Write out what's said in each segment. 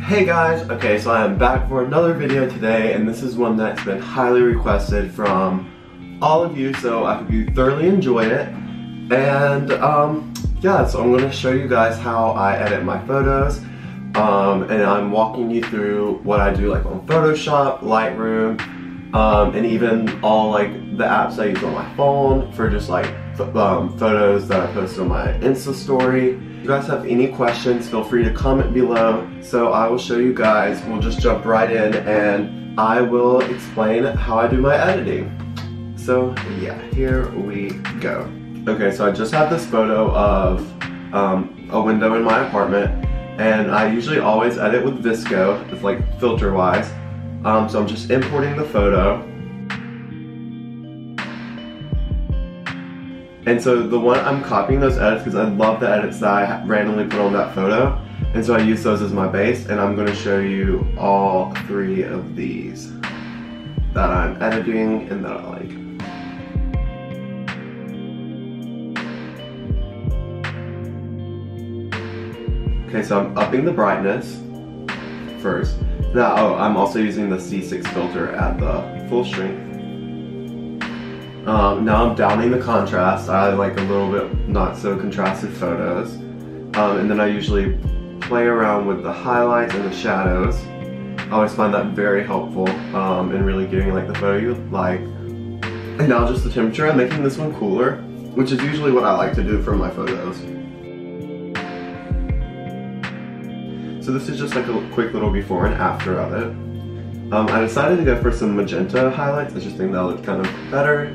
Hey guys, okay, so I am back for another video today, and this is one that's been highly requested from all of you, so I hope you thoroughly enjoyed it. And yeah, so I'm going to show you guys how I edit my photos, and I'm walking you through what I do like on Photoshop, Lightroom, and even all like the apps I use on my phone for just like photos that I post on my Insta story. If you guys have any questions, feel free to comment below. So I will show you guys, we'll just jump right in and I will explain how I do my editing. So yeah, here we go. Okay, so I just have this photo of a window in my apartment, and I usually always edit with VSCO, it's like filter wise. So I'm just importing the photo. And so the one, I'm copying those edits because I love the edits that I randomly put on that photo. And so I use those as my base, and I'm going to show you all three of these that I'm editing and that I like. Okay, so I'm upping the brightness first. Now, oh, I'm also using the C6 filter at the full strength. Now I'm downing the contrast. I like a little bit not so contrasted photos. And then I usually play around with the highlights and the shadows. I always find that very helpful in really getting like the photo you like. And now just the temperature, I'm making this one cooler, which is usually what I like to do for my photos. So this is just like a quick little before and after of it. I decided to go for some magenta highlights. I just think that looked kind of better.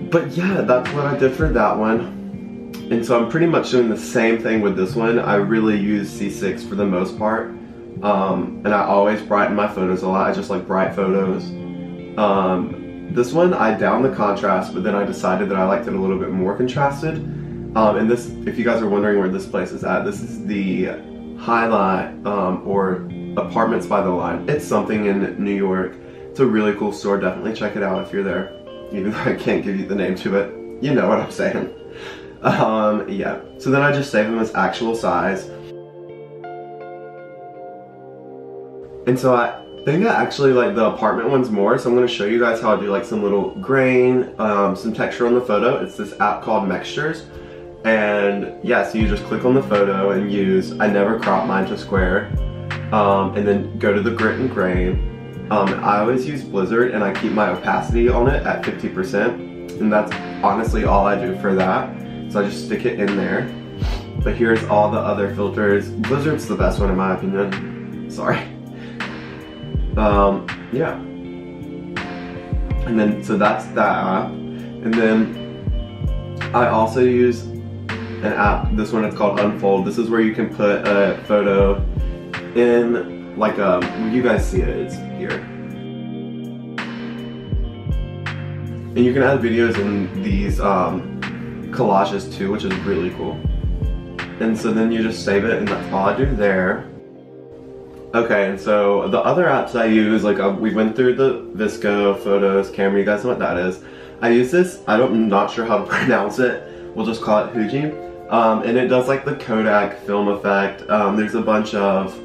But yeah, that's what I did for that one. And so I'm pretty much doing the same thing with this one. I really use C6 for the most part. And I always brighten my photos a lot. I just like bright photos. This one, I downed the contrast, but then I decided that I liked it a little bit more contrasted. And this, if you guys are wondering where this place is at, this is the Highlight or Apartments by the Line. It's something in New York. It's a really cool store. Definitely check it out if you're there. Even though I can't give you the name to it. You know what I'm saying. Yeah. So then I just save them as actual size. And so I think I actually like the apartment ones more. So I'm going to show you guys how I do like some little grain, some texture on the photo. It's this app called Mextures. And yeah, so you just click on the photo and use, I never crop mine to square. And then go to the grit and grain. I always use Blizzard, and I keep my opacity on it at 50%, and that's honestly all I do for that. So I just stick it in there. But here's all the other filters. Blizzard's the best one in my opinion. Sorry. Yeah. And then, so that's that app. And then I also use an app, this one is called Unfold. This is where you can put a photo in like you guys see it, it's here. And you can add videos in these collages too, which is really cool. And so then you just save it, and that's all I do there. Okay, and so the other apps I use, like we went through the VSCO, Photos, Camera, you guys know what that is. I use this, I'm not sure how to pronounce it, we'll just call it Fuji. And it does like the Kodak film effect. There's a bunch of,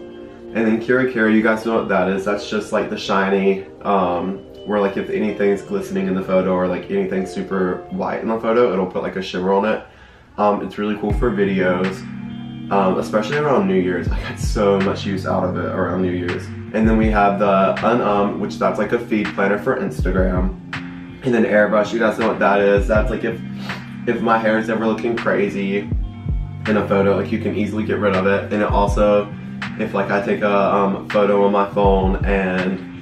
and then Kira, you guys know what that is. That's just like the shiny, where like if anything's glistening in the photo or like anything super white in the photo, it'll put like a shimmer on it. It's really cool for videos, especially around New Year's. I got so much use out of it around New Year's. And then we have the which that's like a feed planner for Instagram. And then Airbrush, you guys know what that is. That's like if my hair is ever looking crazy in a photo, like you can easily get rid of it. And it also, if like I take a photo on my phone and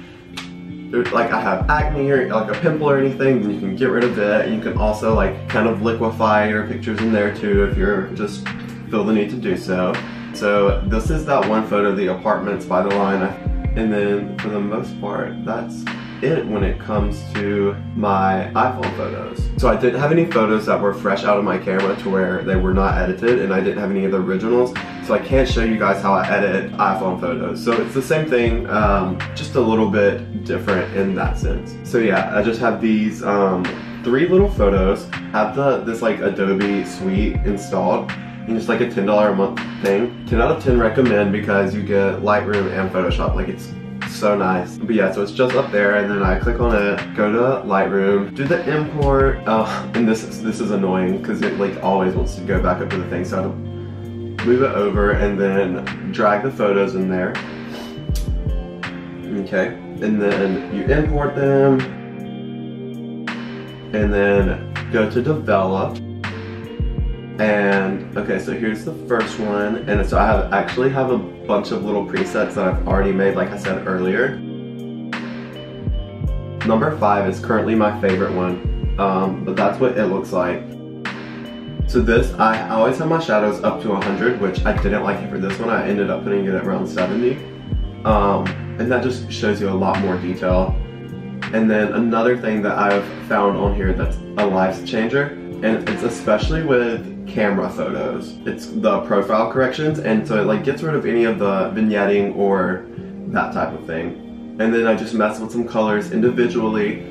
like I have acne or like a pimple or anything, then you can get rid of it. And you can also like kind of liquefy your pictures in there too if you're just feel the need to do so. So this is that one photo, the Apartments by the Line. And then for the most part, that's it when it comes to my iPhone photos. So I didn't have any photos that were fresh out of my camera to where they were not edited, and I didn't have any of the originals, so I can't show you guys how I edit iPhone photos. So it's the same thing, just a little bit different in that sense. So yeah, I just have these 3 little photos, have this like Adobe suite installed, And it's like a $10 a month thing. 10 out of 10 recommend because you get Lightroom and Photoshop. Like it's so nice. But yeah, so it's just up there, and then I click on it, go to Lightroom, do the import. And this is annoying because it like always wants to go back up to the thing. So I have to move it over and then drag the photos in there. Okay, and then you import them, and then go to develop. And okay, so here's the first one, and so I actually have a bunch of little presets that I've already made, like I said earlier. Number 5 is currently my favorite one, but that's what it looks like. So this, I always have my shadows up to 100, which I didn't like it for this one. I ended up putting it at around 70, and that just shows you a lot more detail. And then another thing that I've found on here that's a life changer, and it's especially with camera photos, it's the profile corrections, and so it like gets rid of any of the vignetting or that type of thing. And then I just mess with some colors individually.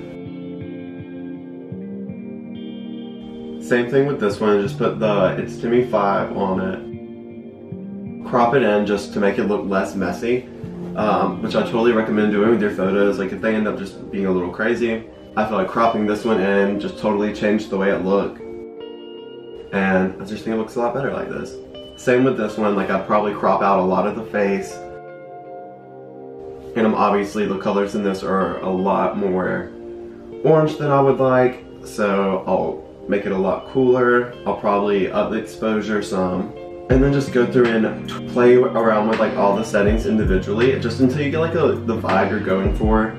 Same thing with this one, just put the It's Timmy 5 on it. Crop it in just to make it look less messy, which I totally recommend doing with your photos. Like if they end up just being a little crazy, I feel like cropping this one in just totally changed the way it looked. And I just think it looks a lot better like this. Same with this one, like I'd probably crop out a lot of the face. And obviously the colors in this are a lot more orange than I would like, so I'll make it a lot cooler. I'll probably up the exposure some. And then just go through and play around with like all the settings individually, just until you get like the vibe you're going for.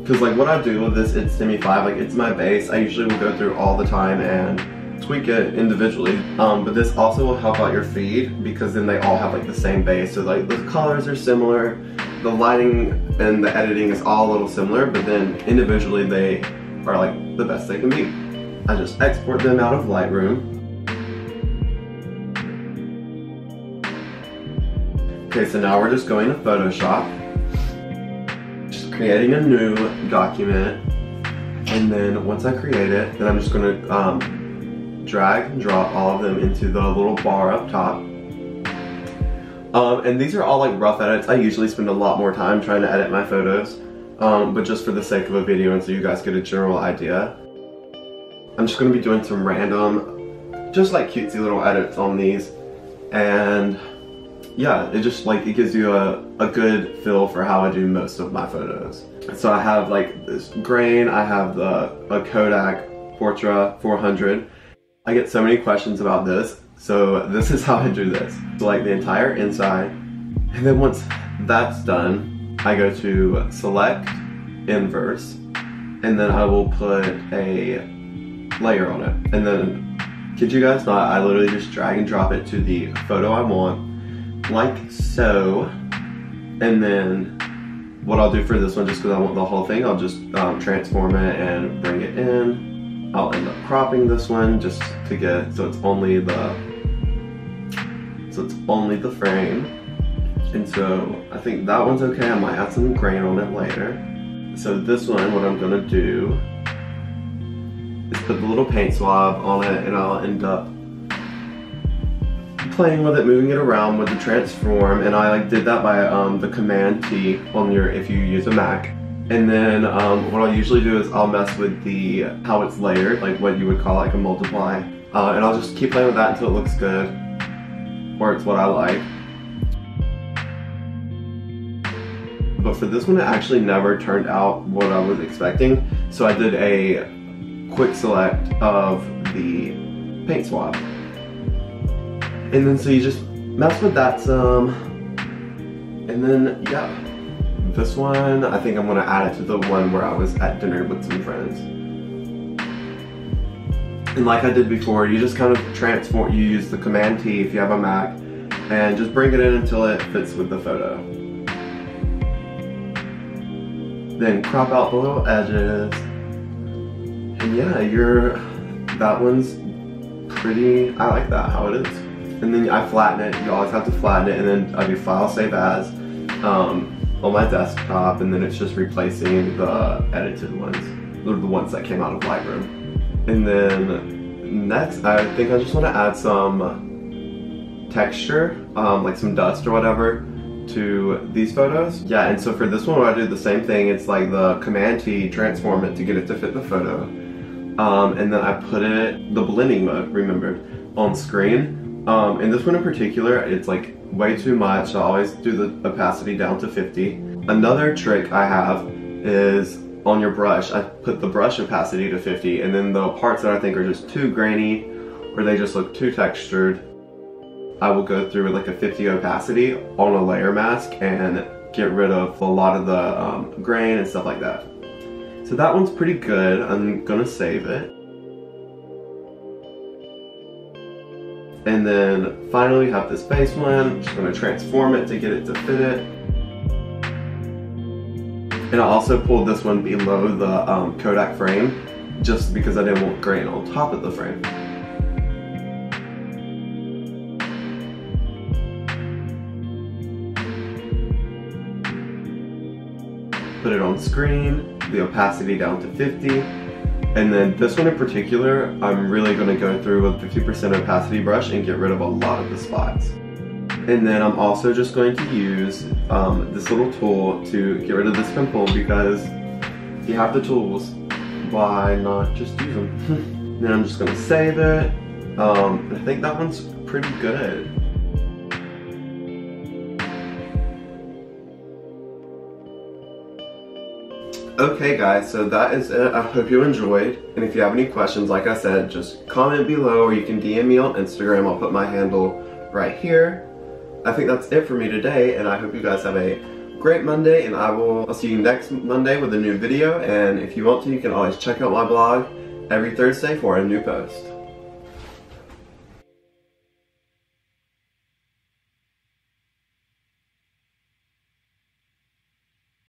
Because like what I do with this It's Timmy 5, like it's my base. I usually will go through all the time and tweak it individually. But this also will help out your feed because then they all have like the same base. So like the colors are similar, the lighting and the editing is all a little similar, but then individually they are like the best they can be. I just export them out of Lightroom. Okay, so now we're just going to Photoshop. Creating a new document, and then once I create it, then I'm just going to drag and drop all of them into the little bar up top. And these are all like rough edits. I usually spend a lot more time trying to edit my photos, but just for the sake of a video and so you guys get a general idea, I'm just going to be doing some random, just like cutesy little edits on these. And yeah, it just like, it gives you a good feel for how I do most of my photos. So I have like this grain, I have a Kodak Portra 400. I get so many questions about this, so this is how I do this. So like the entire inside, and then once that's done, I go to select inverse, and then I will put a layer on it. And then, kid you guys not, I literally just drag and drop it to the photo I want, like so. And then what I'll do for this one, just because I want the whole thing, I'll just transform it and bring it in. I'll end up cropping this one just to get so it's only the frame. And so I think that one's okay. I might add some grain on it later. So this one, what I'm gonna do is put the little paint swab on it, and I'll end up playing with it, moving it around with the transform, and I like did that by the Command T on your, if you use a Mac. And then what I'll usually do is I'll mess with the how it's layered, like what you would call like a multiply, and I'll just keep playing with that until it looks good, or it's what I like. But for this one, it actually never turned out what I was expecting, so I did a quick select of the paint swab. And then so you just mess with that some, and then yeah, this one, I think I'm gonna add it to the one where I was at dinner with some friends. And like I did before, you just kind of transform, you use the Command T if you have a Mac, and just bring it in until it fits with the photo. Then crop out the little edges, and yeah, that one's pretty, I like that, how it is. And then I flatten it, you always have to flatten it, and then I do File Save As on my desktop, and then it's just replacing the edited ones, or the ones that came out of Lightroom. And then next, I think I just want to add some texture, like some dust or whatever, to these photos. Yeah, and so for this one, I do the same thing. It's like the Command T, transform it to get it to fit the photo. And then I put it, the blending mode, remembered, on screen. And this one in particular, it's like way too much. I always do the opacity down to 50. Another trick I have is on your brush, I put the brush opacity to 50, and then the parts that I think are just too grainy or they just look too textured, I will go through with like a 50 opacity on a layer mask and get rid of a lot of the grain and stuff like that. So that one's pretty good. I'm gonna save it. And then finally we have this base one. I'm just gonna transform it to get it to fit it. And I also pulled this one below the Kodak frame just because I didn't want grain on top of the frame. Put it on screen, the opacity down to 50. And then this one in particular, I'm really gonna go through with 50% opacity brush and get rid of a lot of the spots. And then I'm also just going to use this little tool to get rid of this pimple, because if you have the tools, why not just use them? Then I'm just gonna save it. I think that one's pretty good. Okay guys, so that is it. I hope you enjoyed. And if you have any questions, like I said, just comment below, or you can DM me on Instagram. I'll put my handle right here. I think that's it for me today, and I hope you guys have a great Monday, and I'll see you next Monday with a new video. And if you want to, you can always check out my blog every Thursday for a new post.